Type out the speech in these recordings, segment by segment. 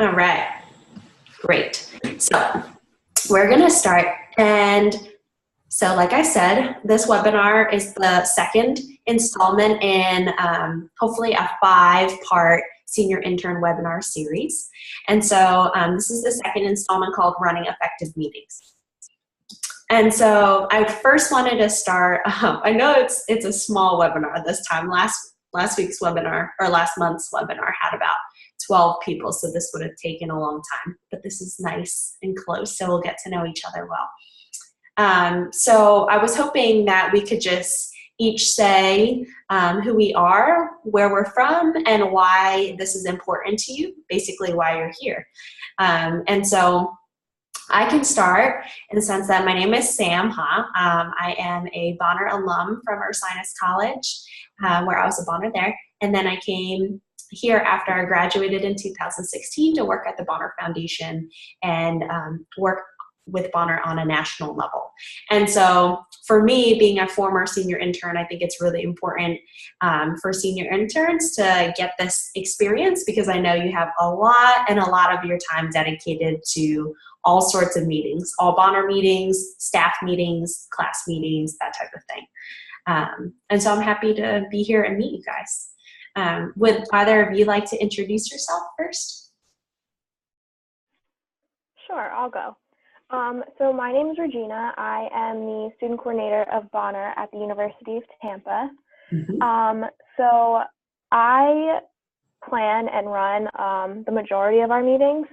All right, great. So we're going to start. And so like I said, this webinar is the second installment in hopefully a 5-part Senior Intern Webinar Series. And so this is the second installment called Running Effective Meetings. And so I first wanted to start, I know it's a small webinar this time. Last week's webinar, or last month's webinar, had about 12 people, so this would have taken a long time, but this is nice and close, so we'll get to know each other well. So I was hoping that we could just each say who we are, where we're from, and why this is important to you, basically why you're here. And so I can start in the sense that my name is Sam Ha. I am a Bonner alum from Ursinus College, where I was a Bonner there. And then I came here after I graduated in 2016 to work at the Bonner Foundation and work with Bonner on a national level. And so for me, being a former senior intern, I think it's really important for senior interns to get this experience, because I know you have a lot of your time dedicated to all sorts of meetings, all Bonner meetings, staff meetings, class meetings, that type of thing. And so I'm happy to be here and meet you guys. Would either of you like to introduce yourself first? Sure, I'll go. So my name is Regina. I am the student coordinator of Bonner at the University of Tampa. Mm-hmm. So I plan and run the majority of our meetings.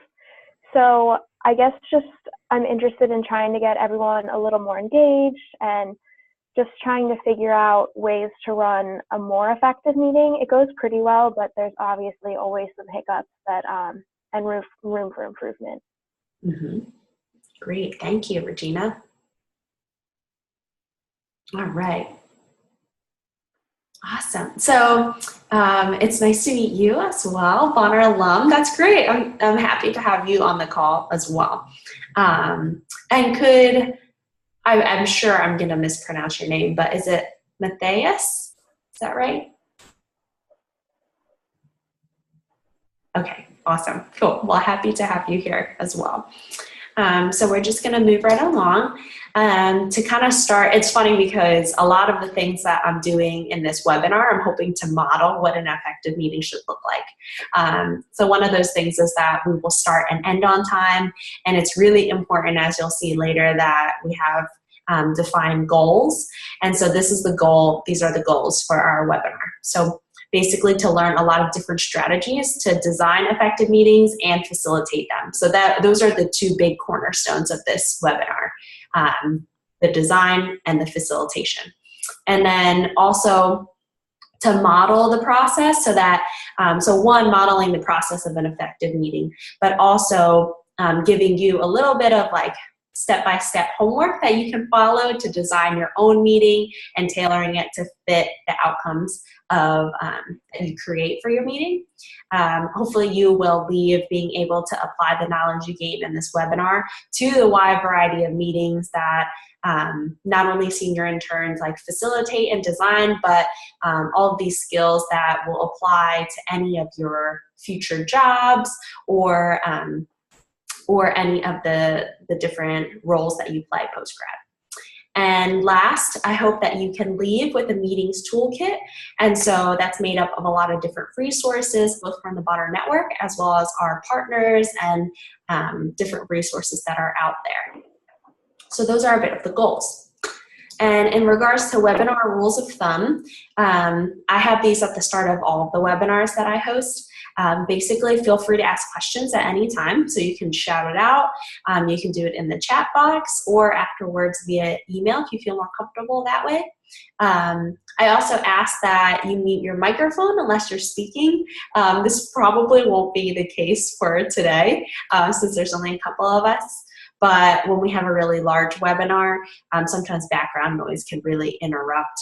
So I guess just I'm interested in trying to get everyone a little more engaged and just trying to figure out ways to run a more effective meeting. It goes pretty well, but there's obviously always some hiccups that and room for improvement. Mm-hmm. Great, thank you, Regina. All right. Awesome. So it's nice to meet you as well, Bonner alum. That's great. I'm happy to have you on the call as well. And I'm sure I'm going to mispronounce your name, but is it Matthias? Is that right? Okay, awesome. Cool. Well, happy to have you here as well. So we're just going to move right along. To kind of start, it's funny because a lot of the things that I'm doing in this webinar, I'm hoping to model what an effective meeting should look like. So one of those things is that we will start and end on time, and it's really important, as you'll see later, that we have defined goals. And so this is the goal, these are the goals for our webinar. So basically to learn a lot of different strategies to design effective meetings and facilitate them. So those are the two big cornerstones of this webinar, the design and the facilitation. And then also to model the process so that, so one, modeling the process of an effective meeting, but also giving you a little bit of like step-by-step homework that you can follow to design your own meeting and tailoring it to fit the outcomes of that you create for your meeting. Hopefully you will leave being able to apply the knowledge you gained in this webinar to the wide variety of meetings that not only senior interns like facilitate and design, but all of these skills that will apply to any of your future jobs or any of the different roles that you play post-grad. And last, I hope that you can leave with a meetings toolkit. And so that's made up of a lot of different resources, both from the Bonner Network as well as our partners and different resources that are out there. So those are a bit of the goals. And in regards to webinar rules of thumb, I have these at the start of all of the webinars that I host. Basically, feel free to ask questions at any time, so you can shout it out. You can do it in the chat box or afterwards via email if you feel more comfortable that way. I also ask that you mute your microphone unless you're speaking. This probably won't be the case for today since there's only a couple of us. But when we have a really large webinar, sometimes background noise can really interrupt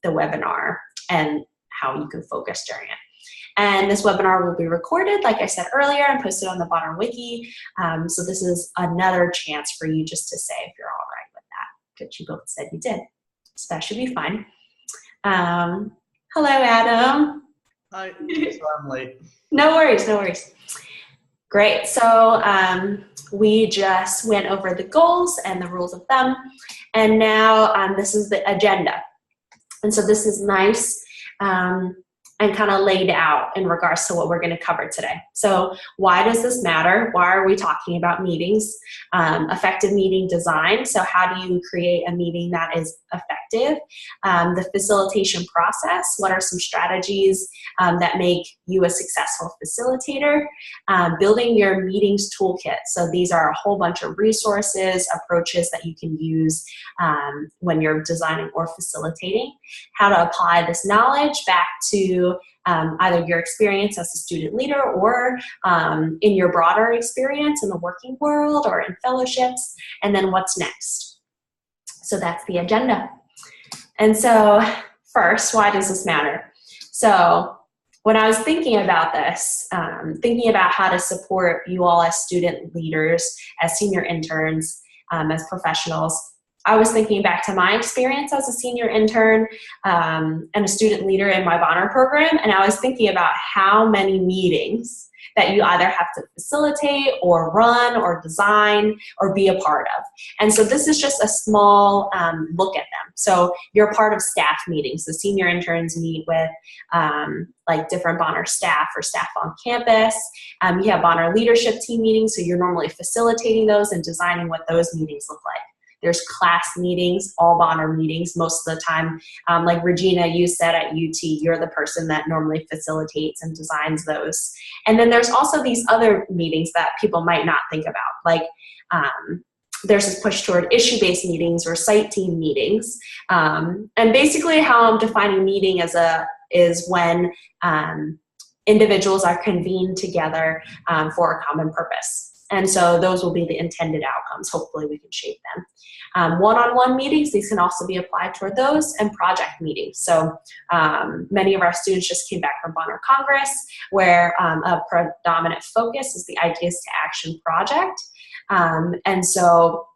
the webinar and how you can focus during it. And this webinar will be recorded, like I said earlier, and posted on the Bonner Wiki. So this is another chance for you just to say if you're all right with that, because you both said you did. So that should be fine. Hello, Adam. Hi, sorry I'm late. No worries, no worries. Great. So we just went over the goals and the rules of thumb, and now this is the agenda. And so this is nice and kind of laid out in regards to what we're going to cover today. So why does this matter? Why are we talking about meetings? Effective meeting design. So how do you create a meeting that is effective? The facilitation process. What are some strategies that make you a successful facilitator? Building your meetings toolkit. So these are a whole bunch of resources, approaches that you can use when you're designing or facilitating. How to apply this knowledge back to either your experience as a student leader or in your broader experience in the working world or in fellowships, and then what's next. So that's the agenda. And so first, why does this matter? So when I was thinking about this, thinking about how to support you all as student leaders, as senior interns, as professionals, I was thinking back to my experience as a senior intern and a student leader in my Bonner program, and I was thinking about how many meetings that you either have to facilitate or run or design or be a part of. And so this is just a small look at them. So you're a part of staff meetings. The senior interns meet with like different Bonner staff or staff on campus. You have Bonner leadership team meetings, so you're normally facilitating those and designing what those meetings look like. There's class meetings, all Bonner meetings most of the time. Like Regina, you said at UT, you're the person that normally facilitates and designs those. And then there's also these other meetings that people might not think about. Like there's this push toward issue-based meetings or site team meetings. And basically how I'm defining meeting is when individuals are convened together for a common purpose. And so those will be the intended outcomes. Hopefully we can shape them. One-on-one meetings, these can also be applied toward those, and project meetings. So many of our students just came back from Bonner Congress, where a predominant focus is the Ideas to Action project. And so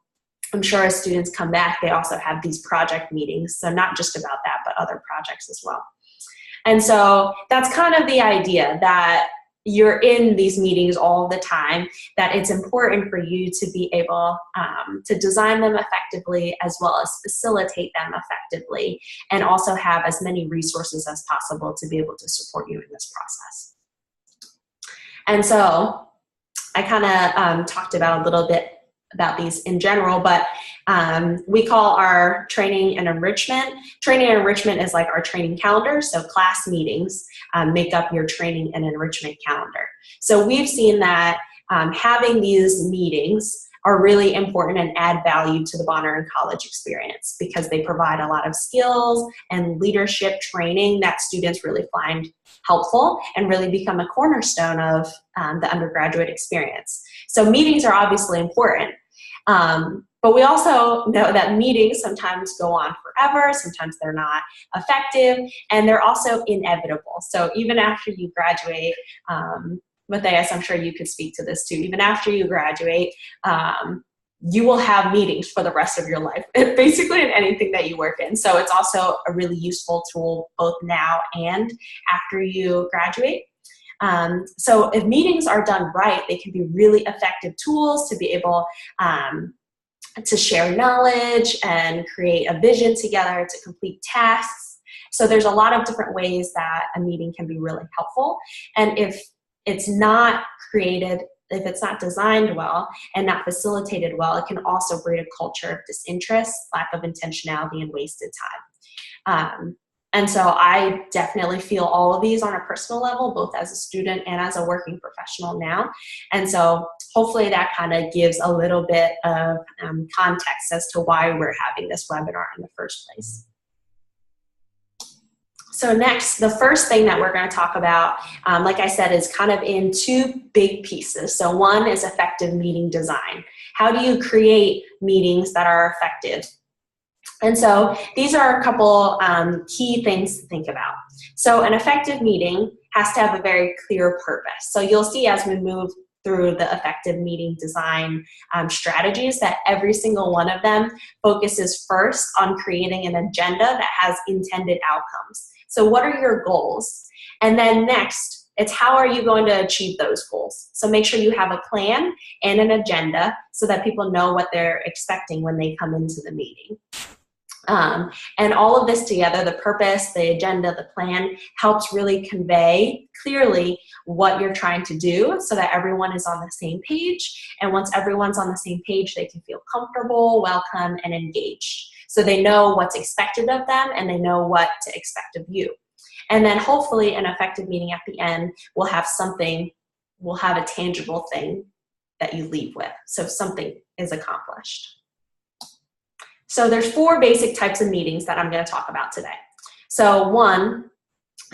I'm sure as students come back, they also have these project meetings. So not just about that, but other projects as well. And so that's kind of the idea, that you're in these meetings all the time, that it's important for you to be able to design them effectively as well as facilitate them effectively, and also have as many resources as possible to be able to support you in this process. And so I kind of talked about a little bit about these in general, but we call our training and enrichment. Training and enrichment is like our training calendar, so class meetings make up your training and enrichment calendar. So we've seen that having these meetings are really important and add value to the Bonner and college experience, because they provide a lot of skills and leadership training that students really find helpful and really become a cornerstone of the undergraduate experience. So meetings are obviously important, but we also know that meetings sometimes go on forever, sometimes they're not effective, and they're also inevitable. So even after you graduate, Matthias, I'm sure you could speak to this too. Even after you graduate, you will have meetings for the rest of your life, basically in anything that you work in. So it's also a really useful tool both now and after you graduate. So if meetings are done right, they can be really effective tools to be able to share knowledge and create a vision together, to complete tasks. So there's a lot of different ways that a meeting can be really helpful. And if it's not created, if it's not designed well and not facilitated well, it can also breed a culture of disinterest, lack of intentionality, and wasted time. And so I definitely feel all of these on a personal level, both as a student and as a working professional now. And so hopefully that kind of gives a little bit of context as to why we're having this webinar in the first place. So next, the first thing that we're going to talk about, like I said, is kind of in two big pieces. So one is effective meeting design. How do you create meetings that are effective? And so these are a couple key things to think about. So an effective meeting has to have a very clear purpose. So you'll see as we move through the effective meeting design strategies that every single one of them focuses first on creating an agenda that has intended outcomes. So what are your goals? And then next, It's how are you going to achieve those goals. So make sure you have a plan and an agenda so that people know what they're expecting when they come into the meeting. And all of this together, the purpose, the agenda, the plan, helps really convey clearly what you're trying to do so that everyone is on the same page. And once everyone's on the same page, they can feel comfortable, welcome, and engaged. So they know what's expected of them and they know what to expect of you. And then hopefully an effective meeting at the end will have something, will have a tangible thing that you leave with. So something is accomplished. So there's 4 basic types of meetings that I'm going to talk about today. So one,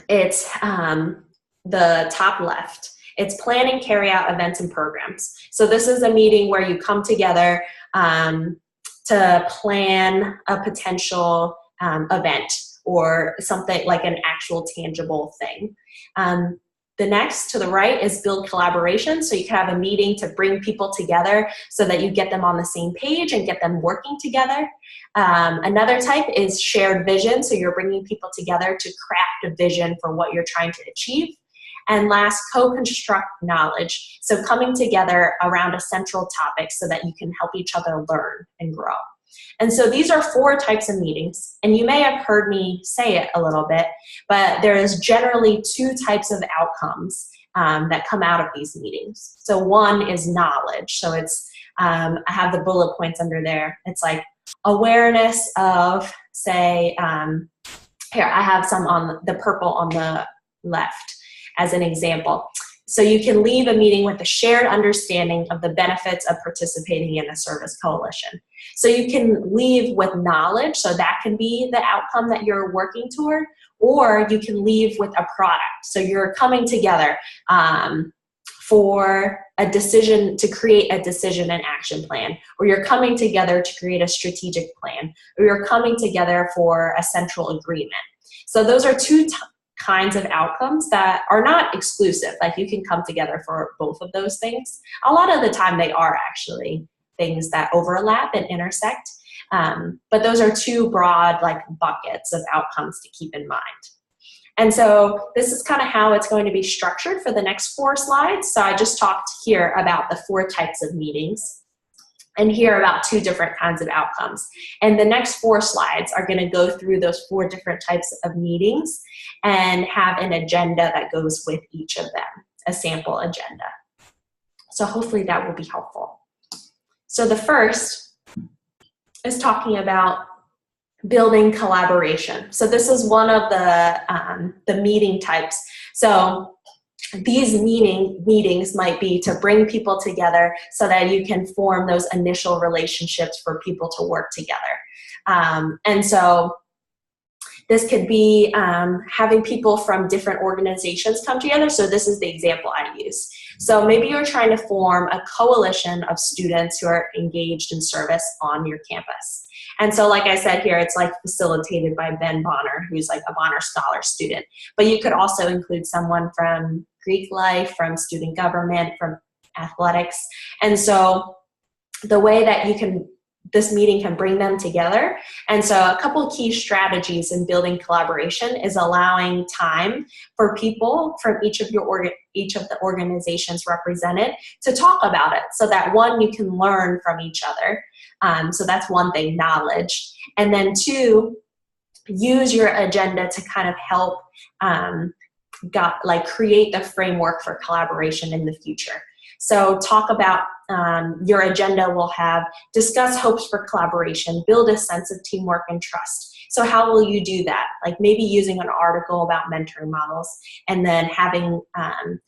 it's the top left. It's plan and carry out events and programs. So this is a meeting where you come together to plan a potential event or something like an actual tangible thing. The next to the right is build collaboration. So you can have a meeting to bring people together so that you get them on the same page and get them working together. Another type is shared vision. So you're bringing people together to craft a vision for what you're trying to achieve. And last, co-construct knowledge. So coming together around a central topic so that you can help each other learn and grow. And so these are 4 types of meetings, and you may have heard me say it a little bit, but there's generally 2 types of outcomes that come out of these meetings. So one is knowledge. So it's, I have the bullet points under there. It's like awareness of, say, here, I have some on the purple on the left as an example. So you can leave a meeting with a shared understanding of the benefits of participating in a service coalition. So you can leave with knowledge, so that can be the outcome that you're working toward, or you can leave with a product. So you're coming together for a decision, to create a decision and action plan, or you're coming together to create a strategic plan, or you're coming together for a central agreement. So those are 2 kinds of outcomes that are not exclusive. Like you can come together for both of those things. A lot of the time they are actually things that overlap and intersect. But those are 2 broad like buckets of outcomes to keep in mind. And so this is kind of how it's going to be structured for the next 4 slides. So I just talked here about the 4 types of meetings and here about 2 different kinds of outcomes. And the next 4 slides are going to go through those 4 different types of meetings and have an agenda that goes with each of them, a sample agenda. So hopefully that will be helpful. So the first is talking about building collaboration. So this is one of the meeting types. So these meetings might be to bring people together so that you can form those initial relationships for people to work together. And so this could be having people from different organizations come together. So this is the example I use. So maybe you're trying to form a coalition of students who are engaged in service on your campus. And so like I said here, it's like facilitated by Ben Bonner, who's like a Bonner Scholar student. But you could also include someone from Greek life, from student government, from athletics. And so the way that this meeting can bring them together. And so a couple of key strategies in building collaboration is allowing time for people from each of the organizations represented to talk about it so that 1, you can learn from each other. So that's one thing, knowledge. And then 2, use your agenda to kind of help create the framework for collaboration in the future. So talk about your agenda will have discuss hopes for collaboration, build a sense of teamwork and trust. So how will you do that? Like maybe using an article about mentoring models and then having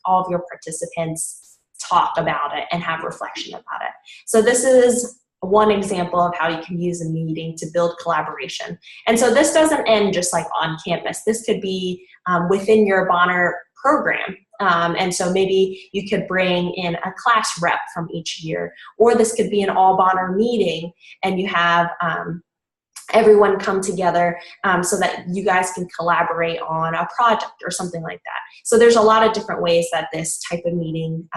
all of your participants talk about it and have reflection about it. So this is one example of how you can use a meeting to build collaboration. And so this doesn't end just like on campus. This could be within your Bonner program. And so maybe you could bring in a class rep from each year, or this could be an all Bonner meeting and you have everyone come together so that you guys can collaborate on a project or something like that. So there's a lot of different ways that this type of meeting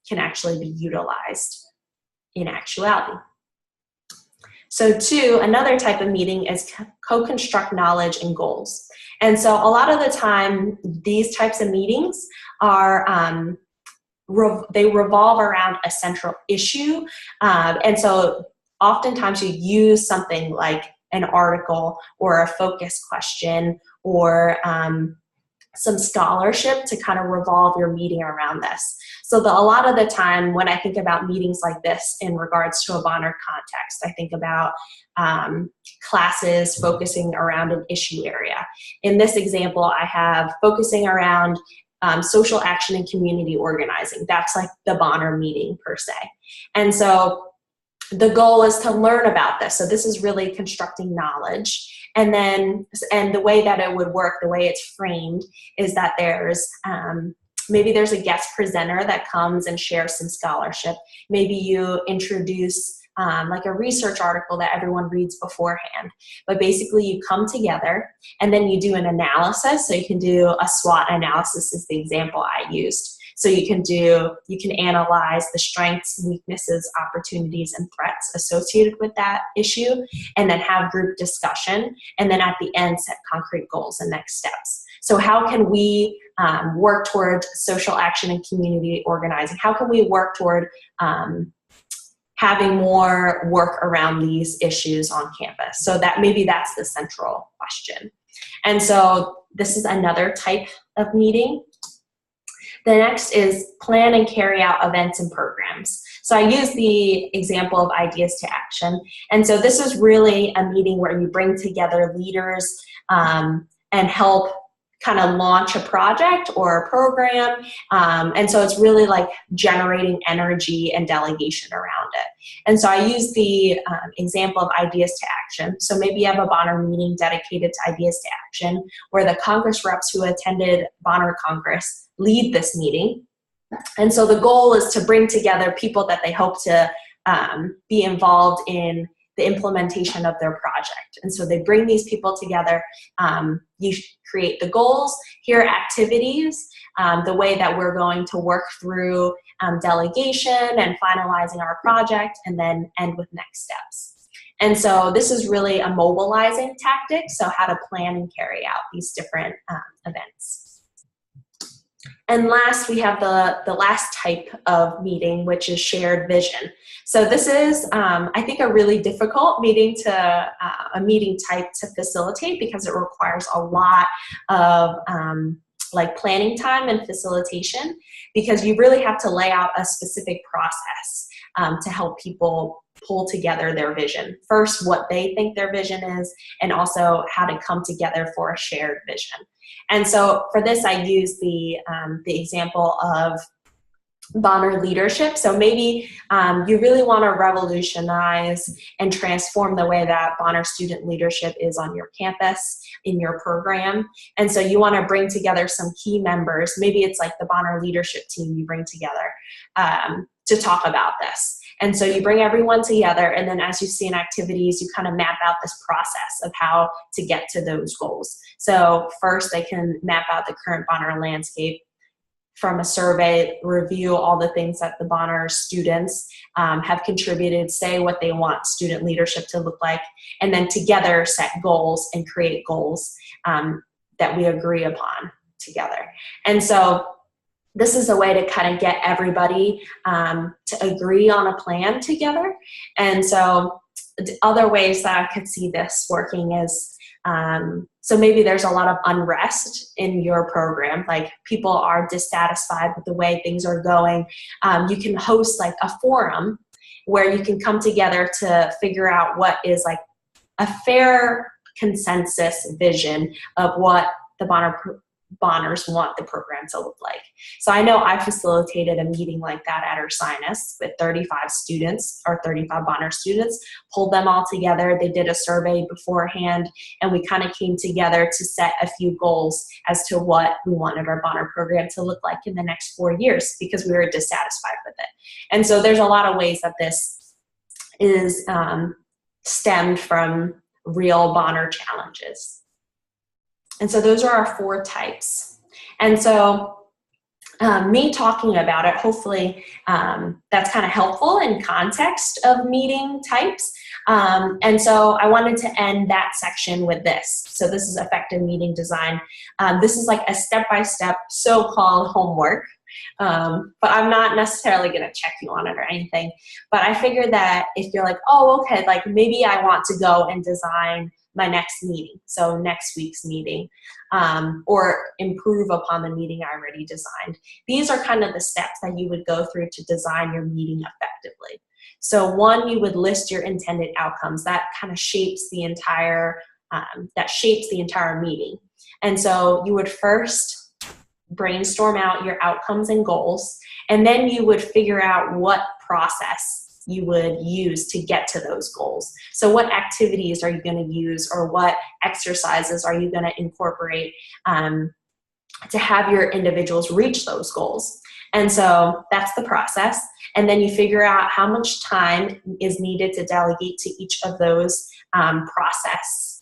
can actually be utilized in actuality. So 2, another type of meeting is co-construct knowledge and goals. And so a lot of the time, these types of meetings are, they revolve around a central issue. And so oftentimes you use something like an article or a focus question or some scholarship to kind of revolve your meeting around this. So a lot of the time when I think about meetings like this in regards to a Bonner context, I think about classes focusing around an issue area. In this example, I have focusing around social action and community organizing. That's like the Bonner meeting per se. And so the goal is to learn about this. So this is really constructing knowledge. And the way that it would work, the way it's framed, is that there's maybe there's a guest presenter that comes and shares some scholarship. Maybe you introduce like a research article that everyone reads beforehand. But basically you come together and then you do an analysis. So you can do a SWOT analysis is the example I used. So you can analyze the strengths, weaknesses, opportunities, and threats associated with that issue, and then have group discussion, and then at the end set concrete goals and next steps. So how can we work toward social action and community organizing? How can we work toward having more work around these issues on campus? So that maybe that's the central question. And so this is another type of meeting. The next is plan and carry out events and programs. So I use the example of ideas to action. And so this is really a meeting where you bring together leaders and help kind of launch a project or a program. And so it's really like generating energy and delegation around it. And so I use the example of ideas to action. So maybe you have a Bonner meeting dedicated to ideas to action where the Congress reps who attended Bonner Congress lead this meeting. And so the goal is to bring together people that they hope to be involved in the implementation of their project. And so they bring these people together. You create the goals, here are activities, the way that we're going to work through delegation and finalizing our project, and then end with next steps. And so this is really a mobilizing tactic, so how to plan and carry out these different events. And last, we have the last type of meeting, which is shared vision. So this is, I think, a really difficult meeting type to facilitate because it requires a lot of like planning time and facilitation, because you really have to lay out a specific process to help people pull together their vision. First, what they think their vision is, and also how to come together for a shared vision. And so for this, I use the example of Bonner leadership. So maybe you really want to revolutionize and transform the way that Bonner student leadership is on your campus, in your program. And so you want to bring together some key members. Maybe it's like the Bonner leadership team you bring together to talk about this. And so you bring everyone together, and then as you see in activities, you kind of map out this process of how to get to those goals. So first, they can map out the current Bonner landscape from a survey, review all the things that the Bonner students have contributed, say what they want student leadership to look like, and then together set goals and create goals that we agree upon together. And so this is a way to kind of get everybody to agree on a plan together. And so other ways that I could see this working is, so maybe there's a lot of unrest in your program, like people are dissatisfied with the way things are going. You can host like a forum where you can come together to figure out what is like a fair consensus vision of what the Bonners want the program to look like. So I know I facilitated a meeting like that at Ursinus with 35 students, or 35 Bonner students, pulled them all together. They did a survey beforehand, and we kind of came together to set a few goals as to what we wanted our Bonner program to look like in the next 4 years, because we were dissatisfied with it. And so there's a lot of ways that this is stemmed from real Bonner challenges. And so those are our 4 types. And so me talking about it, hopefully that's kind of helpful in context of meeting types. And so I wanted to end that section with this. So this is effective meeting design. This is like a step-by-step so-called homework. But I'm not necessarily going to check you on it or anything. But I figured that if you're like, oh, okay, like maybe I want to go and design my next meeting, so next week's meeting, or improve upon the meeting I already designed. These are kind of the steps that you would go through to design your meeting effectively. So one, you would list your intended outcomes. That kind of shapes the entire, meeting. And so you would first brainstorm out your outcomes and goals, and then you would figure out what process you would use to get to those goals. So what activities are you going to use, or what exercises are you going to incorporate to have your individuals reach those goals? And so that's the process. And then you figure out how much time is needed to delegate to each of those process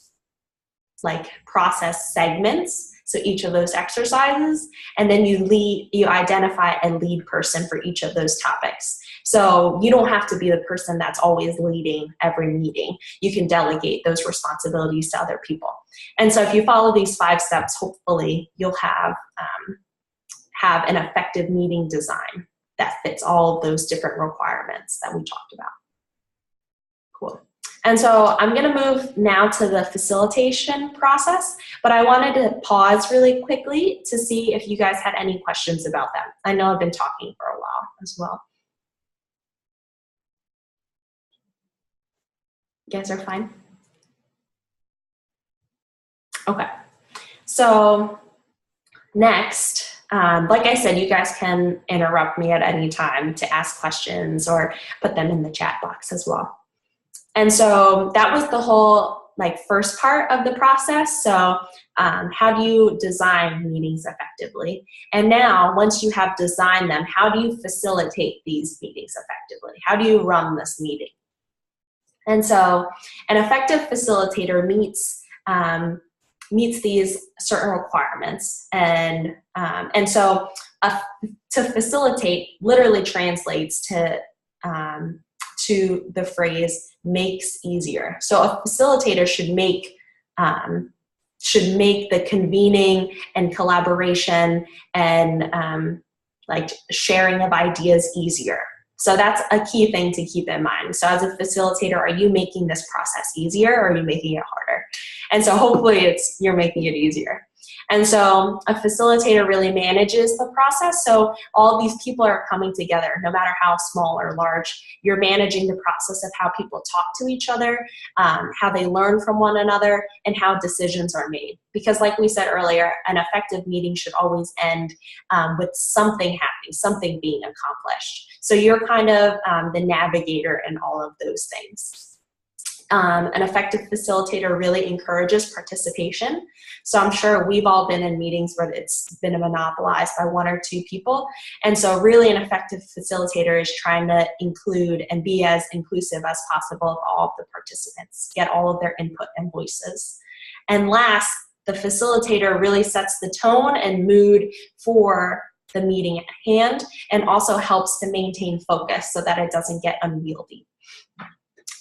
segments. So each of those exercises, and then you identify a lead person for each of those topics. So you don't have to be the person that's always leading every meeting. You can delegate those responsibilities to other people. And so if you follow these 5 steps, hopefully you'll have an effective meeting design that fits all of those different requirements that we talked about. Cool. And so I'm going to move now to the facilitation process, but I wanted to pause really quickly to see if you guys had any questions about that. I know I've been talking for a while as well. You guys are fine? Okay. So next, like I said, you guys can interrupt me at any time to ask questions or put them in the chat box as well. And so that was the whole first part of the process. So how do you design meetings effectively? And now once you have designed them, how do you facilitate these meetings effectively? How do you run this meeting? And so an effective facilitator meets these certain requirements. And so to facilitate literally translates to the phrase makes easier. So a facilitator should make the convening and collaboration and sharing of ideas easier. So that's a key thing to keep in mind. So as a facilitator, are you making this process easier, or are you making it harder? And so hopefully you're making it easier. And so a facilitator really manages the process. So all these people are coming together, no matter how small or large. You're managing the process of how people talk to each other, how they learn from one another, and how decisions are made. Because like we said earlier, an effective meeting should always end with something happening, something being accomplished. So you're kind of the navigator in all of those things. An effective facilitator really encourages participation. So I'm sure we've all been in meetings where it's been monopolized by 1 or 2 people. And so really an effective facilitator is trying to include and be as inclusive as possible of all of the participants, get all of their input and voices. And last, the facilitator really sets the tone and mood for the meeting at hand, and also helps to maintain focus so that it doesn't get unwieldy.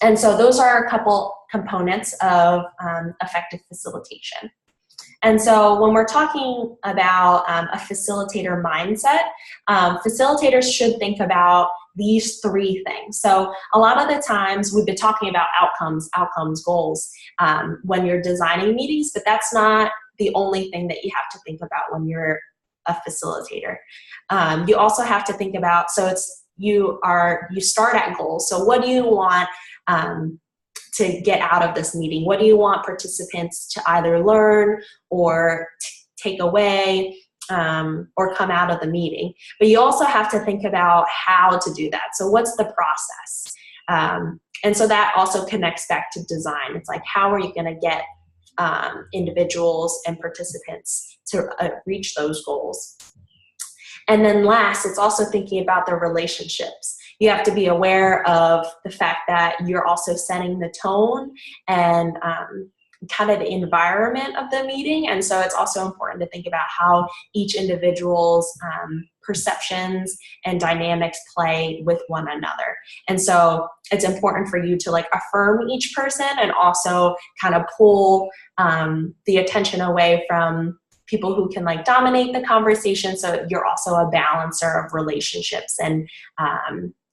And so those are a couple components of effective facilitation. And so when we're talking about a facilitator mindset, facilitators should think about these 3 things. So a lot of the times we've been talking about outcomes, goals when you're designing meetings, but that's not the only thing that you have to think about when you're a facilitator. You also have to think about, so you start at goals. So what do you want to get out of this meeting? What do you want participants to either learn or take away or come out of the meeting? But you also have to think about how to do that. So what's the process? And so that also connects back to design. It's like, how are you going to get individuals and participants to reach those goals? And then last, it's also thinking about the relationships. You have to be aware of the fact that you're also setting the tone and kind of the environment of the meeting. And so it's also important to think about how each individual's perceptions and dynamics play with one another. And so it's important for you to like affirm each person and also kind of pull the attention away from people who can like dominate the conversation. So you're also a balancer of relationships and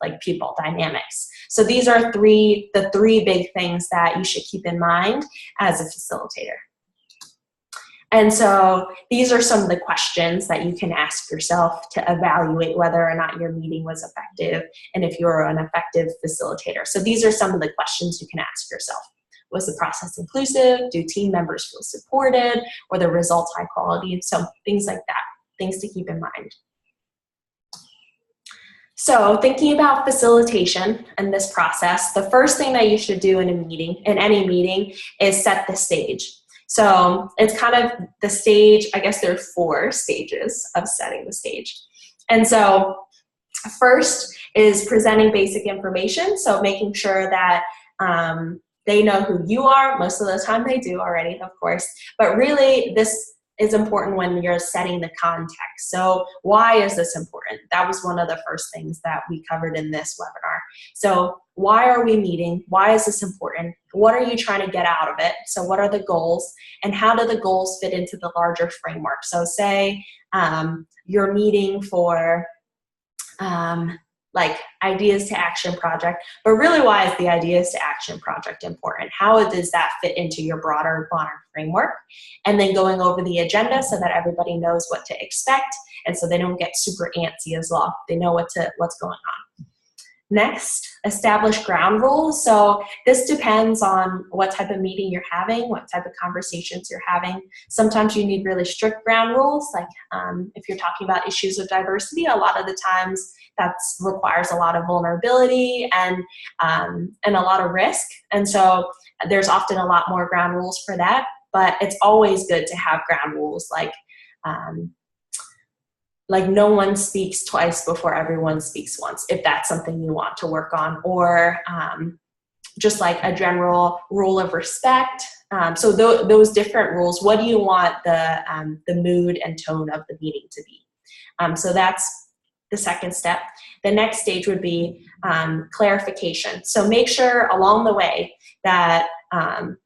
like people dynamics. So these are the three big things that you should keep in mind as a facilitator. And so these are some of the questions that you can ask yourself to evaluate whether or not your meeting was effective and if you're an effective facilitator. So these are some of the questions you can ask yourself. Was the process inclusive? Do team members feel supported? Were the results high quality? So things like that, things to keep in mind. So thinking about facilitation and this process, the first thing that you should do in a meeting, in any meeting, is set the stage. So it's kind of the stage, I guess there are 4 stages of setting the stage. And so first is presenting basic information. So making sure that they know who you are. Most of the time they do already, of course. But really this is important when you're setting the context. So why is this important? That was one of the first things that we covered in this webinar. So why are we meeting? Why is this important? What are you trying to get out of it? So what are the goals? And how do the goals fit into the larger framework? So say you're meeting for like ideas to action project, but really why is the ideas to action project important? How does that fit into your broader framework? And then going over the agenda so that everybody knows what to expect and so they don't get super antsy as well. They know what's going on. Next, establish ground rules. So this depends on what type of meeting you're having, what type of conversations you're having. Sometimes you need really strict ground rules, like if you're talking about issues of diversity, a lot of the times that requires a lot of vulnerability and a lot of risk. And so there's often a lot more ground rules for that, but it's always good to have ground rules like no one speaks twice before everyone speaks once, if that's something you want to work on, or just like a general rule of respect. So those different rules, what do you want the mood and tone of the meeting to be? So that's the second step. The next stage would be clarification. So make sure along the way that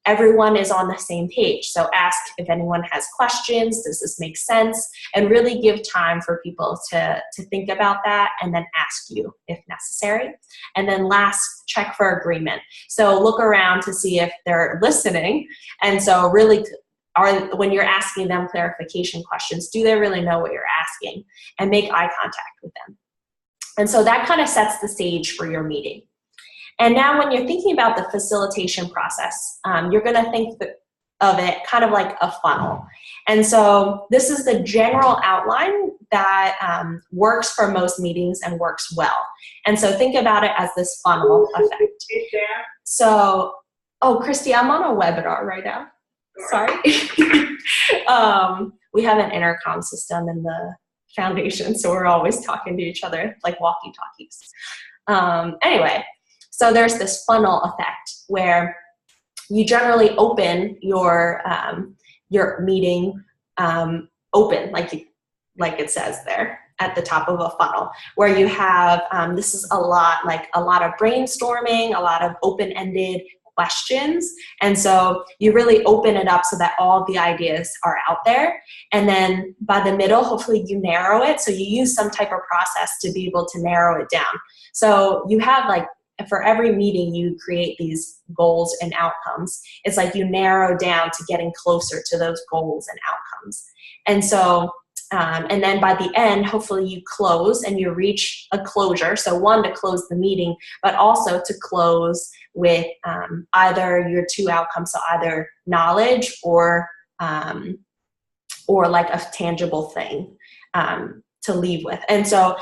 everyone is on the same page. So ask if anyone has questions, does this make sense? And really give time for people to think about that and then ask you if necessary. And then last, check for agreement. So look around to see if they're listening. And so really when you're asking them clarification questions, do they really know what you're asking? And make eye contact with them. And so that kind of sets the stage for your meeting. And now when you're thinking about the facilitation process, you're going to think of it kind of like a funnel. And so this is the general outline that works for most meetings and works well. And so think about it as this funnel effect. So, oh, Christy, I'm on a webinar right now. Sorry. We have an intercom system in the foundation, so we're always talking to each other like walkie-talkies. Anyway, so there's this funnel effect where you generally open your meeting open, like it says there at the top of a funnel, where you have this is a lot of brainstorming, a lot of open-ended questions. And so you really open it up so that all the ideas are out there. And then by the middle, hopefully you narrow it. So you use some type of process to be able to narrow it down. So you have for every meeting, you create these goals and outcomes. It's like you narrow down to getting closer to those goals and outcomes. And so, and then by the end, hopefully you close and you reach a closure. So one, to close the meeting, but also to close with either your 2 outcomes, so either knowledge or like a tangible thing to leave with. And so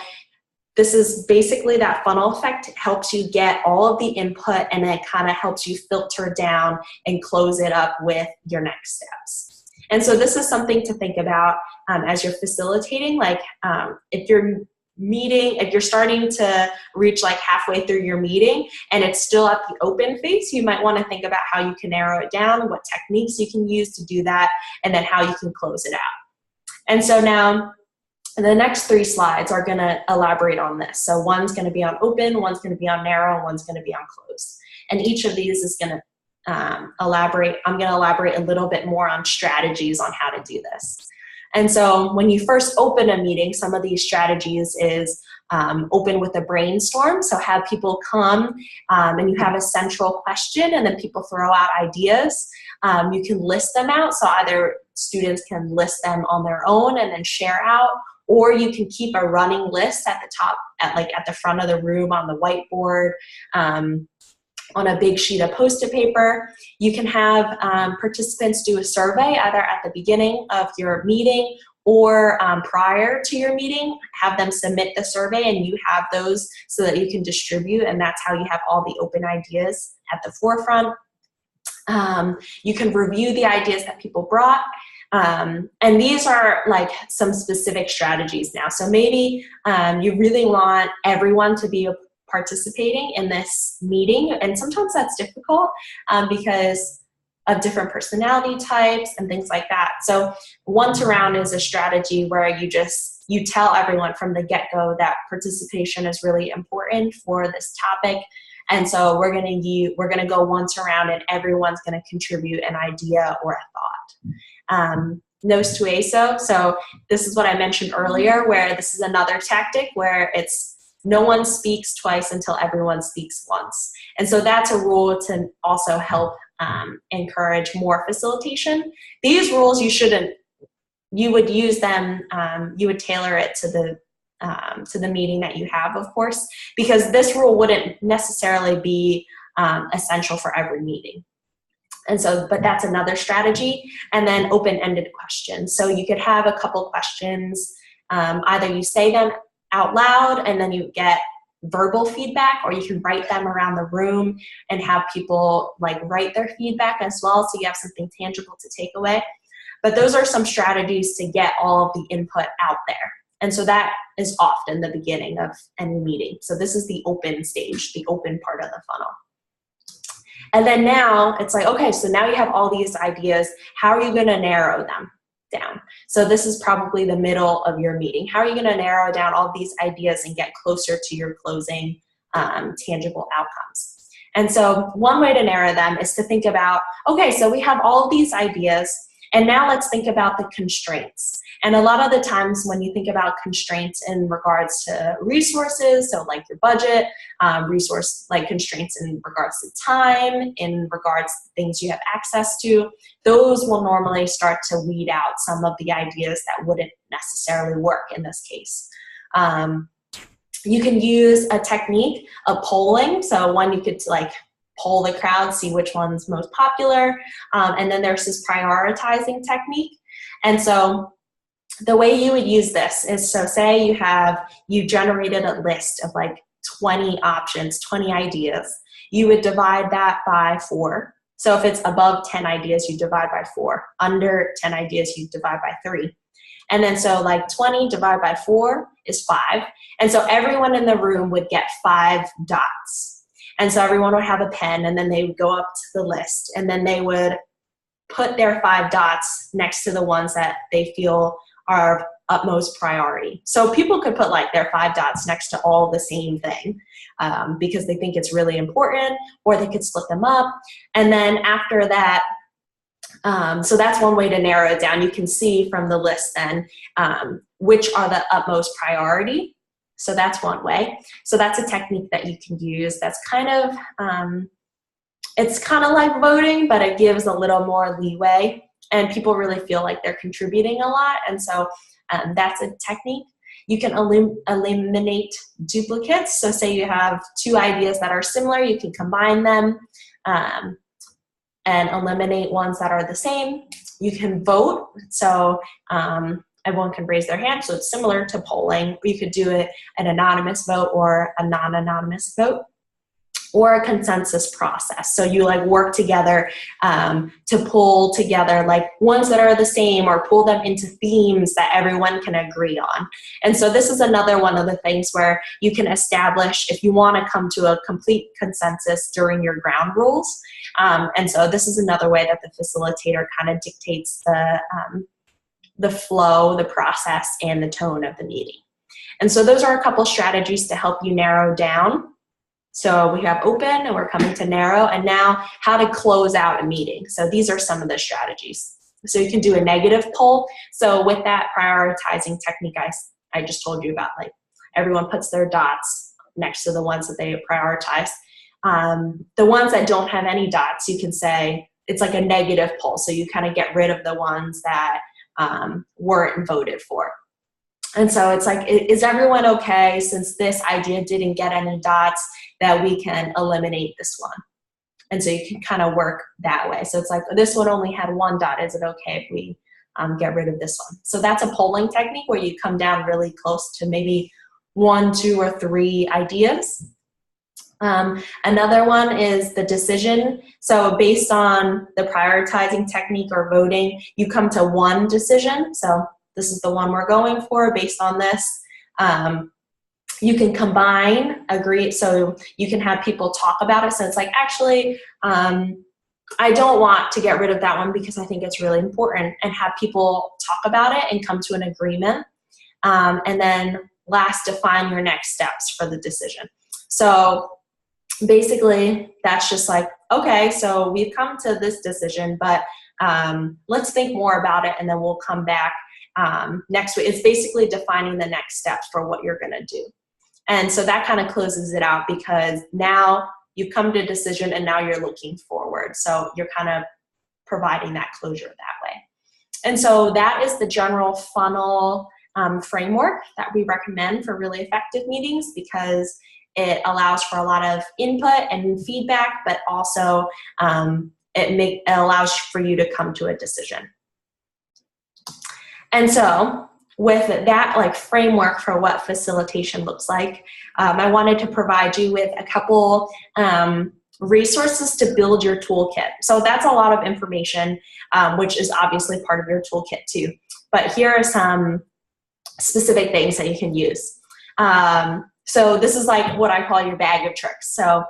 this is basically that funnel effect. It helps you get all of the input and it kind of helps you filter down and close it up with your next steps. And so this is something to think about as you're facilitating. Like if you're starting to reach like halfway through your meeting and it's still at the open phase, you might want to think about how you can narrow it down, what techniques you can use to do that, and then how you can close it out. And so now And the next 3 slides are going to elaborate on this. So one's going to be on open, one's going to be on narrow, one's going to be on closed. And each of these is going to elaborate. I'm going to elaborate a little bit more on strategies on how to do this. And so when you first open a meeting, some of these strategies is open with a brainstorm. So have people come and you have a central question and then people throw out ideas. You can list them out. So either students can list them on their own and then share out, or you can keep a running list at the top, at the front of the room on the whiteboard, on a big sheet of Post-it paper. You can have participants do a survey either at the beginning of your meeting or prior to your meeting. Have them submit the survey and you have those so that you can distribute, and that's how you have all the open ideas at the forefront. You can review the ideas that people brought. And these are like some specific strategies now. So maybe you really want everyone to be participating in this meeting, and sometimes that's difficult because of different personality types and things like that. So once around is a strategy where you tell everyone from the get-go that participation is really important for this topic. And so we're gonna go once around and everyone's gonna contribute an idea or a thought. Nos to eso. So this is what I mentioned earlier, where this is another tactic where it's no one speaks twice until everyone speaks once. And so that's a rule to also help encourage more facilitation. These rules you would use them, you would tailor it to the meeting that you have, of course, because this rule wouldn't necessarily be essential for every meeting. And so, but that's another strategy. And then open-ended questions. So you could have a couple questions, either you say them out loud and then you get verbal feedback, or you can write them around the room and have people like write their feedback as well, so you have something tangible to take away. But those are some strategies to get all of the input out there. And so that is often the beginning of any meeting. So this is the open stage, the open part of the funnel. And then now it's like, okay, so now you have all these ideas. How are you going to narrow them down? So this is probably the middle of your meeting. How are you going to narrow down all these ideas and get closer to your closing tangible outcomes? And so one way to narrow them is to think about, okay, so we have all of these ideas, and now let's think about the constraints. And a lot of the times when you think about constraints in regards to resources, so like your budget, like constraints in regards to time, in regards to things you have access to, those will normally start to weed out some of the ideas that wouldn't necessarily work in this case. You can use a technique of polling. So one, you could like poll the crowd, see which one's most popular. And then there's this prioritizing technique. And so the way you would use this is, so say you generated a list of like 20 options, 20 ideas. You would divide that by 4. So if it's above 10 ideas, you divide by 4. Under 10 ideas, you divide by 3. And then so like 20 divided by 4 is 5. And so everyone in the room would get 5 dots. And so everyone would have a pen, and then they would go up to the list, and then they would put their 5 dots next to the ones that they feel are of utmost priority. So people could put like their 5 dots next to all the same thing because they think it's really important, or they could split them up. And then after that, so that's one way to narrow it down. You can see from the list then which are the utmost priority. So that's one way. So that's a technique that you can use. That's kind of, it's kind of like voting, but it gives a little more leeway, and people really feel like they're contributing a lot. And so that's a technique. You can eliminate duplicates. So say you have 2 ideas that are similar, you can combine them and eliminate ones that are the same. You can vote. So everyone can raise their hand. So it's similar to polling. You could do it an anonymous vote or a non-anonymous vote, or a consensus process. So you like work together to pull together like ones that are the same, or pull them into themes that everyone can agree on. And so this is another one of the things where you can establish if you want to come to a complete consensus during your ground rules. And so this is another way that the facilitator kind of dictates the flow, the process, and the tone of the meeting. And so those are a couple strategies to help you narrow down. So we have open and we're coming to narrow, and now how to close out a meeting. So these are some of the strategies. So you can do a negative poll. So with that prioritizing technique I just told you about, like everyone puts their dots next to the ones that they prioritize. The ones that don't have any dots, you can say it's like a negative poll. So you kind of get rid of the ones that weren't voted for. And so it's like, is everyone okay, since this idea didn't get any dots, that we can eliminate this one? And so you can kind of work that way. So it's like, this one only had one dot. Is it okay if we get rid of this one? So that's a polling technique where you come down really close to maybe 1, 2, or 3 ideas. Another one is the decision. So based on the prioritizing technique or voting, you come to one decision. So this is the one we're going for based on this. You can combine, agree, so you can have people talk about it. So it's like, actually, I don't want to get rid of that one because I think it's really important, and have people talk about it and come to an agreement. And then last, define your next steps for the decision. So basically, that's just like, okay, so we've come to this decision, but let's think more about it, and then we'll come back next week. It's basically defining the next steps for what you're gonna do. And so that kind of closes it out, because now you've come to a decision and now you're looking forward. So you're kind of providing that closure that way. And so that is the general funnel framework that we recommend for really effective meetings, because it allows for a lot of input and feedback, but also it allows for you to come to a decision. And so with that like framework for what facilitation looks like, I wanted to provide you with a couple resources to build your toolkit. So that's a lot of information, which is obviously part of your toolkit too. But here are some specific things that you can use. So this is like what I call your bag of tricks. So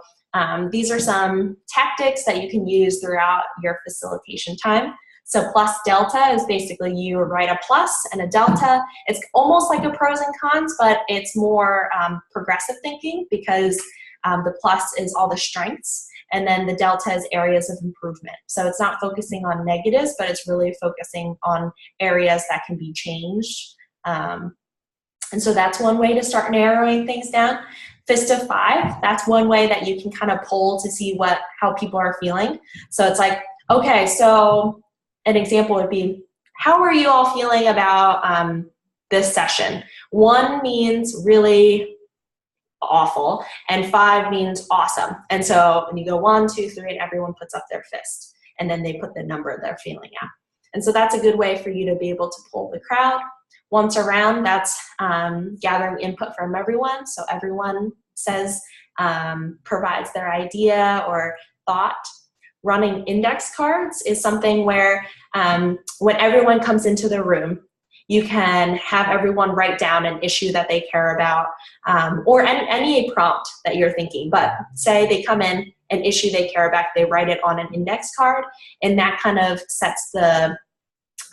these are some tactics that you can use throughout your facilitation time. So plus delta is basically you write a plus and a delta. It's almost like a pros and cons, but it's more progressive thinking, because the plus is all the strengths, and then the delta is areas of improvement. So it's not focusing on negatives, but it's really focusing on areas that can be changed. And so that's one way to start narrowing things down. Fist of 5, that's one way that you can kind of poll to see how people are feeling. So it's like, okay, so an example would be, how are you all feeling about this session? 1 means really awful, and 5 means awesome. And so when you go 1, 2, 3, and everyone puts up their fist, and then they put the number they're feeling at. And so that's a good way for you to be able to poll the crowd. Once around, that's gathering input from everyone. So everyone says, provides their idea or thought. Running index cards is something where when everyone comes into the room, you can have everyone write down an issue that they care about, or any prompt that you're thinking. But say they come in, an issue they care about, they write it on an index card, and that kind of sets the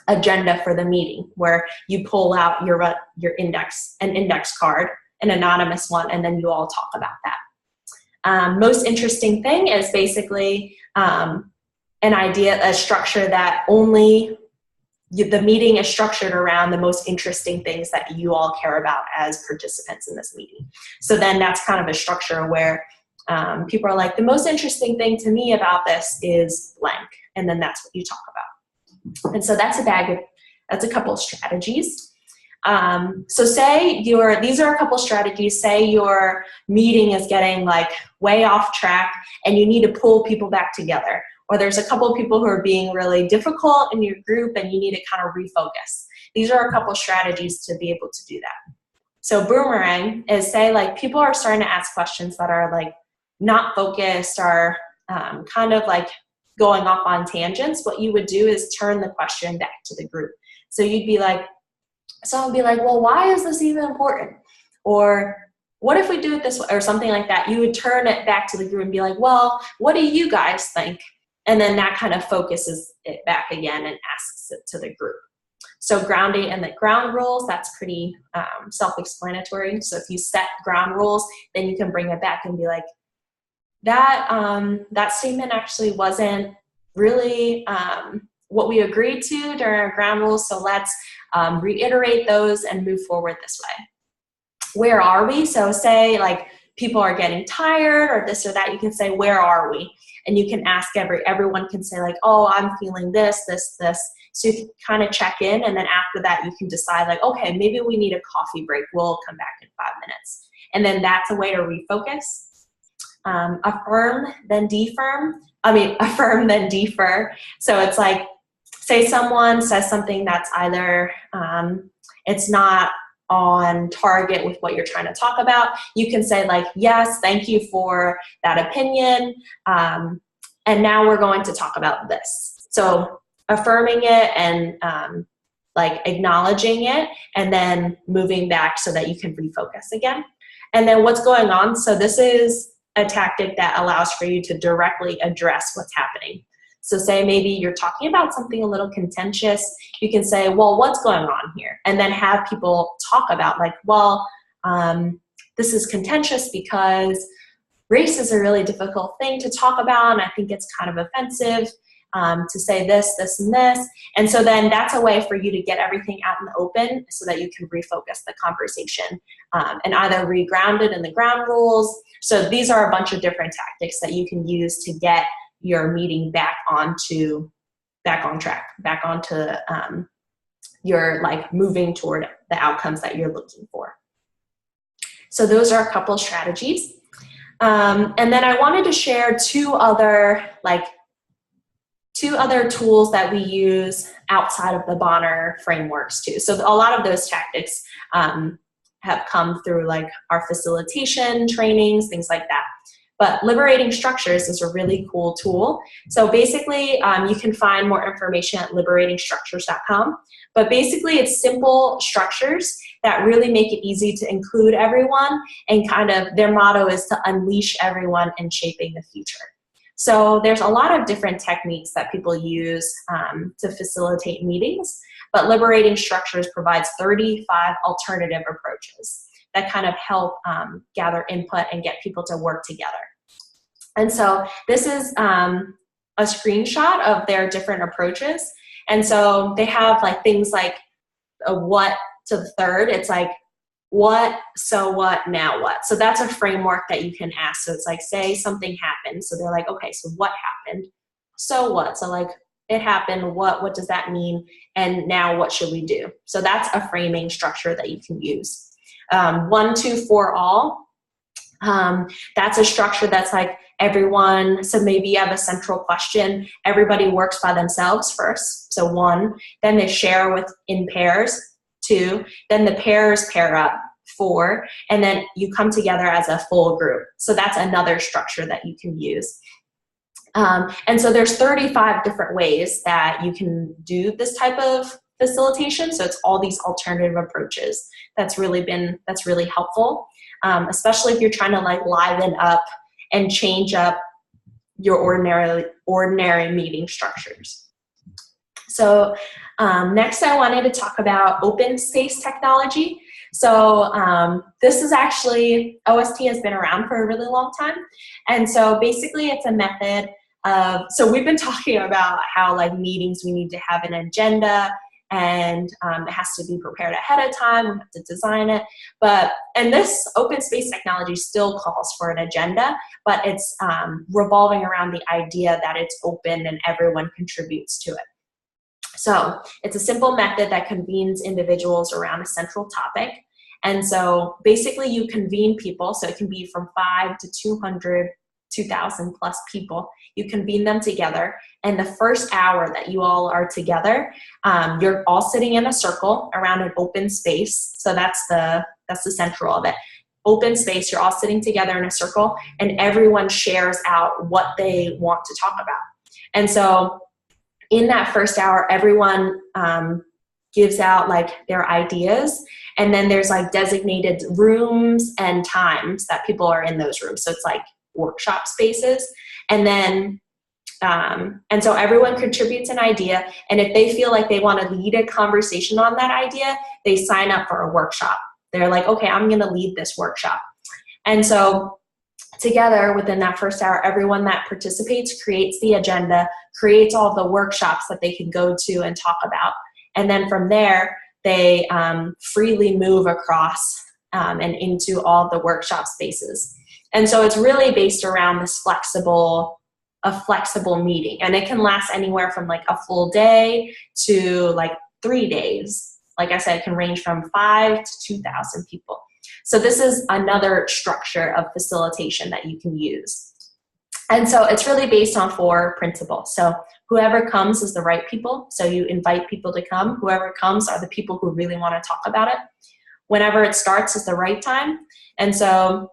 agenda for the meeting, where you pull out an index card, an anonymous one, and then you all talk about that. Most interesting thing is basically an idea, a structure that only the meeting is structured around the most interesting things that you all care about as participants in this meeting. So then that's kind of a structure where people are like, the most interesting thing to me about this is blank, and then that's what you talk about. And so that's a couple of strategies. So say these are a couple strategies. Say your meeting is getting like way off track and you need to pull people back together. Or there's a couple of people who are being really difficult in your group and you need to kind of refocus. These are a couple strategies to be able to do that. So boomerang is, say like people are starting to ask questions that are like not focused, or kind of like going off on tangents. What you would do is turn the question back to the group. So you'd be like, someone would be like, well, why is this even important? Or what if we do it this way? Or something like that. You would turn it back to the group and be like, well, what do you guys think? And then that kind of focuses it back again and asks it to the group. So grounding and the ground rules, that's pretty self-explanatory. So if you set ground rules, then you can bring it back and be like, that statement actually wasn't really what we agreed to during our ground rules, so let's reiterate those and move forward this way. Where are we? So say like people are getting tired or this or that, you can say, where are we? And you can ask everyone can say like, oh, I'm feeling this. So you can kind of check in, and then after that you can decide like, okay, maybe we need a coffee break. We'll come back in 5 minutes. And then that's a way to refocus. Affirm, then affirm, then defer. So it's like, say someone says something that's either, it's not on target with what you're trying to talk about. You can say like, yes, thank you for that opinion. And now we're going to talk about this. So affirming it and like acknowledging it, and then moving back so that you can refocus again. And then what's going on? So this is a tactic that allows for you to directly address what's happening. So say maybe you're talking about something a little contentious, you can say, well, what's going on here? And then have people talk about like, well, this is contentious because race is a really difficult thing to talk about, and I think it's kind of offensive to say this, this, and this. And so then that's a way for you to get everything out in the open so that you can refocus the conversation and either re-ground it in the ground rules. So these are a bunch of different tactics that you can use to get your meeting back on track, back onto your like moving toward the outcomes that you're looking for. So those are a couple strategies. And then I wanted to share two other tools that we use outside of the Bonner frameworks too. So a lot of those tactics have come through like our facilitation trainings, things like that. But liberating structures is a really cool tool. So basically, you can find more information at liberatingstructures.com. But basically, it's simple structures that really make it easy to include everyone, and kind of their motto is to unleash everyone in shaping the future. So there's a lot of different techniques that people use to facilitate meetings, but liberating structures provides 35 alternative approaches that kind of help gather input and get people to work together. And so this is a screenshot of their different approaches. And so they have like things like a what to the third. It's like what, so what, now what. So that's a framework that you can ask. So it's like, say something happened. So they're like, okay, so what happened? So what? So like, it happened, what does that mean? And now what should we do? So that's a framing structure that you can use. 1, 2, 4, all. That's a structure that's like everyone, so maybe you have a central question, everybody works by themselves first, so 1, then they share in pairs, 2, then the pairs pair up, 4, and then you come together as a full group. So that's another structure that you can use. And so there's 35 different ways that you can do this type of facilitation. So it's all these alternative approaches. That's really helpful, especially if you're trying to like liven up and change up your ordinary meeting structures. So next I wanted to talk about open space technology. So this is actually, OST has been around for a really long time. And so basically it's a method of, so we've been talking about how like meetings, we need to have an agenda, and it has to be prepared ahead of time, we have to design it. And this open space technology still calls for an agenda, but it's revolving around the idea that it's open and everyone contributes to it. So it's a simple method that convenes individuals around a central topic. And so basically you convene people, so it can be from 5 to 200, 2,000 plus people. You convene them together, and the first hour that you all are together, you're all sitting in a circle around an open space. So that's the central of it. Open space, you're all sitting together in a circle, and everyone shares out what they want to talk about. And so in that first hour, everyone gives out like their ideas, and then there's like designated rooms and times that people are in those rooms. So it's like workshop spaces. And then And so everyone contributes an idea, and if they feel like they want to lead a conversation on that idea, they sign up for a workshop. They're like, okay, I'm going to lead this workshop. And so together within that first hour, everyone that participates creates the agenda, creates all the workshops that they can go to and talk about. And then from there, they freely move across and into all the workshop spaces. And so it's really based around this flexible meeting. And it can last anywhere from like a full day to like 3 days. Like I said, it can range from 5 to 2,000 people. So this is another structure of facilitation that you can use. And so it's really based on 4 principles. So whoever comes is the right people. So you invite people to come. Whoever comes are the people who really want to talk about it. Whenever it starts is the right time. And so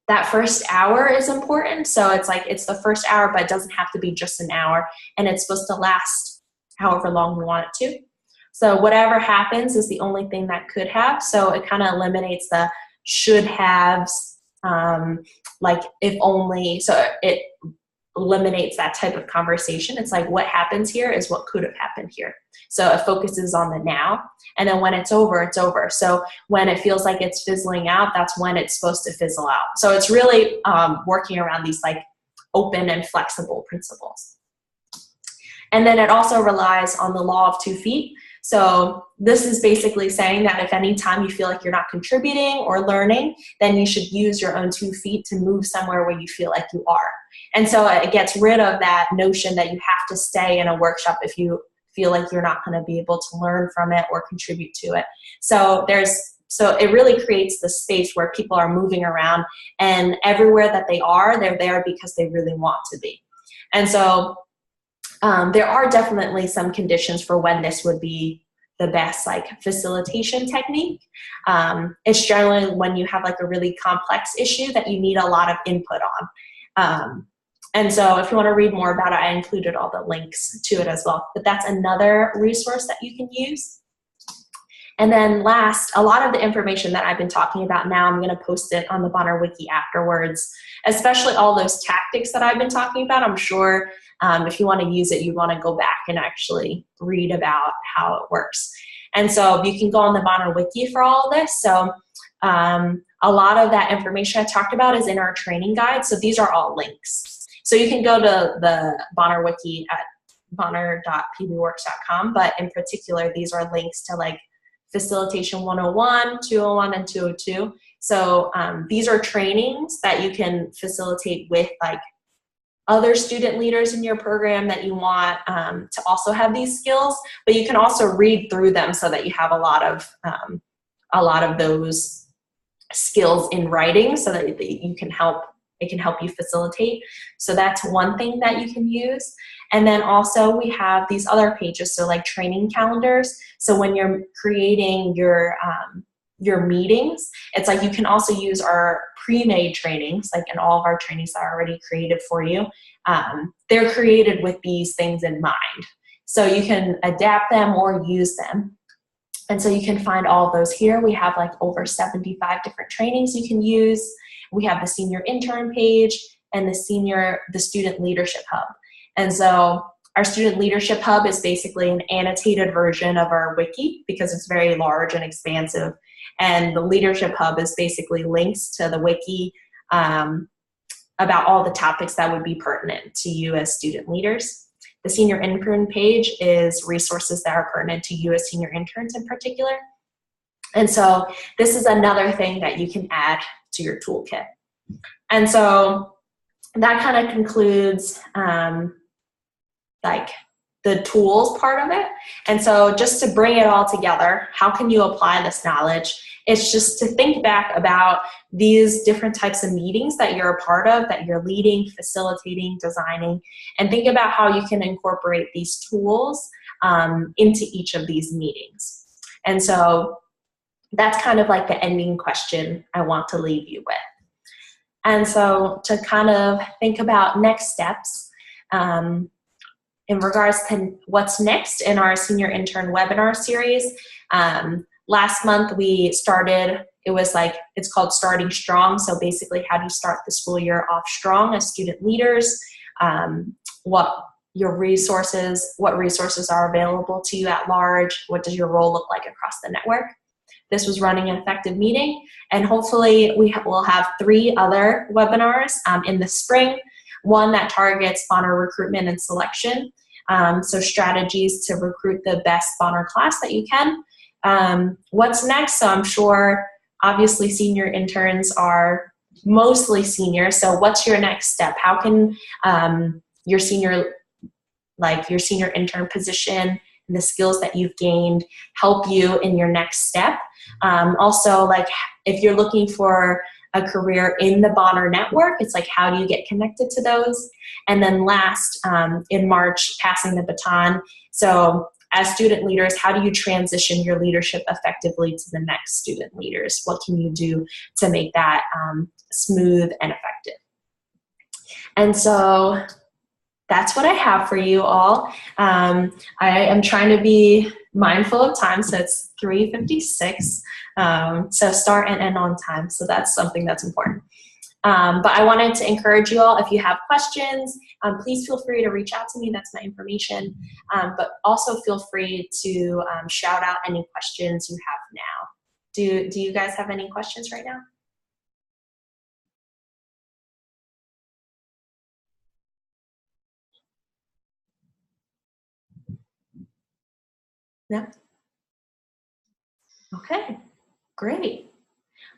that first hour is important. So it's like, it's the first hour, but it doesn't have to be just an hour. And it's supposed to last however long we want it to. So whatever happens is the only thing that could have. So it kind of eliminates the should haves, like if only, so it eliminates that type of conversation. It's like what happens here is what could have happened here. So it focuses on the now, and then when it's over, it's over. So when it feels like it's fizzling out, that's when it's supposed to fizzle out. So it's really working around these like open and flexible principles. And then it also relies on the law of 2 feet. So this is basically saying that if any time you feel like you're not contributing or learning, then you should use your own 2 feet to move somewhere where you feel like you are. And so it gets rid of that notion that you have to stay in a workshop if you feel like you're not going to be able to learn from it or contribute to it. So it really creates the space where people are moving around, and everywhere that they are, they're there because they really want to be. And so there are definitely some conditions for when this would be the best like facilitation technique. It's generally when you have like a really complex issue that you need a lot of input on. And so if you want to read more about it, I included all the links to it as well. But that's another resource that you can use. And then last, a lot of the information that I've been talking about now, I'm going to post it on the Bonner Wiki afterwards, especially all those tactics that I've been talking about. I'm sure if you want to use it, you want to go back and actually read about how it works. And so you can go on the Bonner Wiki for all of this. So a lot of that information I talked about is in our training guide. So these are all links. So you can go to the Bonner Wiki at bonner.pbworks.com, but in particular, these are links to like Facilitation 101, 201, and 202. So these are trainings that you can facilitate with like other student leaders in your program that you want to also have these skills, but you can also read through them so that you have a lot of those skills in writing so that you can help. It can help you facilitate. So that's one thing that you can use. And then also we have these other pages, so like training calendars. So when you're creating your meetings, it's like you can also use our pre-made trainings, like in all of our trainings that are already created for you. They're created with these things in mind. So you can adapt them or use them. And so you can find all of those here. We have like over 75 different trainings you can use. We have the Senior Intern page and the Student Leadership Hub. And so our Student Leadership Hub is basically an annotated version of our wiki because it's very large and expansive. And the Leadership Hub is basically links to the wiki about all the topics that would be pertinent to you as student leaders. The Senior Intern page is resources that are pertinent to you as senior interns in particular. And so this is another thing that you can add to your toolkit. And so that kind of concludes like the tools part of it. And so just to bring it all together, how can you apply this knowledge? It's just to think back about these different types of meetings that you're a part of, that you're leading, facilitating, designing, and think about how you can incorporate these tools into each of these meetings. And so that's kind of like the ending question I want to leave you with. And so to kind of think about next steps in regards to what's next in our Senior Intern Webinar Series, last month we started, it's called Starting Strong. So basically how do you start the school year off strong as student leaders? what resources are available to you at large, what does your role look like across the network. This was running an effective meeting, and hopefully we'll have 3 other webinars in the spring, one that targets Bonner recruitment and selection, so strategies to recruit the best Bonner class that you can. What's next? So I'm sure obviously senior interns are mostly senior, so what's your next step? How can your senior intern position and the skills that you've gained help you in your next step? Also, like, if you're looking for a career in the Bonner network, it's like, how do you get connected to those? And then last, in March, passing the baton. So as student leaders, how do you transition your leadership effectively to the next student leaders? What can you do to make that smooth and effective? And so that's what I have for you all. I am trying to be mindful of time, so it's 3:56. So start and end on time, so that's something that's important. But I wanted to encourage you all, if you have questions, please feel free to reach out to me. That's my information. But also feel free to shout out any questions you have now. Do you guys have any questions right now? No? Okay, great.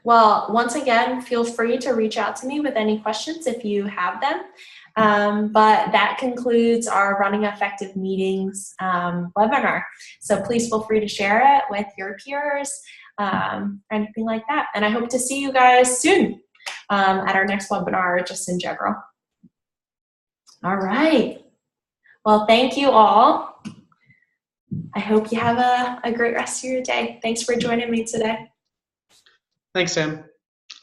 Well, once again, feel free to reach out to me with any questions if you have them. But that concludes our Running Effective Meetings webinar. So please feel free to share it with your peers, anything like that. And I hope to see you guys soon at our next webinar, just in general. All right. Well, thank you all. I hope you have a great rest of your day. Thanks for joining me today. Thanks, Sam.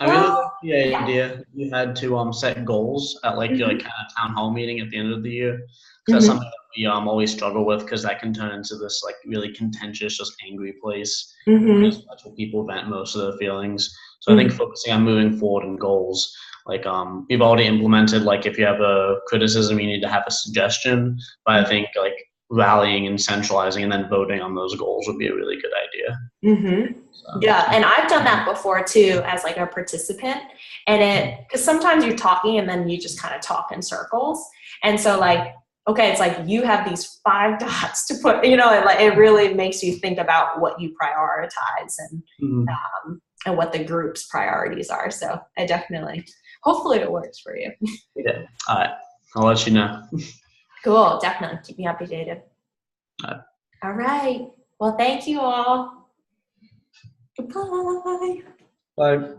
I really like the idea you had to set goals at like your kind of town hall meeting at the end of the year. That's something that we always struggle with, because that can turn into this like really contentious, just angry place. Because that's what people vent most of their feelings. So I think focusing on moving forward and goals, like we've already implemented, like if you have a criticism, you need to have a suggestion. But I think like rallying and centralizing and then voting on those goals would be a really good idea. So, yeah, and I've done that before too as like a participant, and because sometimes you're talking and then you just kind of talk in circles, and so like, okay, it's like you have these 5 dots to put, it really makes you think about what you prioritize and what the group's priorities are. So I definitely, hopefully it works for you. Yeah, all right, I'll let you know. Cool, definitely keep me updated. All right, well, thank you all. Goodbye. Bye.